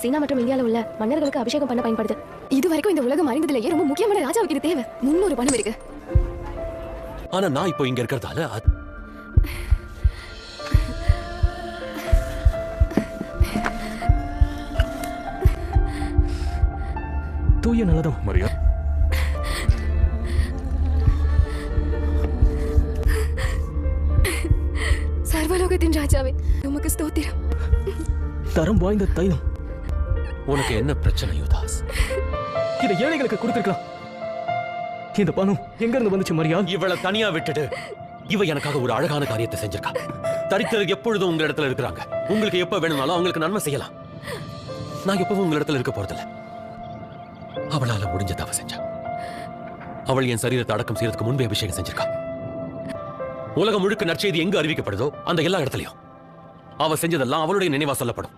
சீனா மற்றும் இந்தியாவில் உள்ள மன்னர்களுக்கு அபிஷேகம் பண்ண பயன்படுது. இது வரைக்கும் இந்த உலகம் அறிந்ததிலேயே ரொம்ப முக்கியமான ராஜாவுக்கு இது தேவை. 300 பணம் இருக்கு. ஆனா நான் இப்போ இங்க இருக்கிறதால தூய நல்லதும் மரியா, சர்வலோகத்தின் ராஜாவே, உமக்கு ஸ்தோத்திரம். தரம் வாய்ந்த தைலம். உனக்கு என்ன பிரச்சனை யுதாஸ்? இதை ஏழைகளுக்கு கொடுத்திருக்கலாம். இந்த பணம் எங்க இருந்து வந்துச்சு மரியா? இவளை தனியா விட்டுட்டு இவ எனக்காக ஒரு அழகான காரியத்தை செஞ்சிருக்கா. தரித்திரர் எப்பொழுதும் உங்க இடத்துல இருக்கிறாங்க. உங்களுக்கு எப்ப வேணும்னாலும் அவங்களுக்கு நன்மை செய்யலாம். நான் எப்பவும் உங்க இடத்துல இருக்க போறதில்ல. அவளால முடிஞ்ச தவ செஞ்சா. அவள் என் சரீரத்தை அடக்கம் செய்யறதுக்கு முன்பே அபிஷேகம் செஞ்சிருக்கா. உலகம் முழுக்க நற்செய்தி எங்க அறிவிக்கப்படுதோ அந்த எல்லா இடத்துலயும் அவ செஞ்சதெல்லாம் அவளுடைய நினைவா சொல்லப்படும்.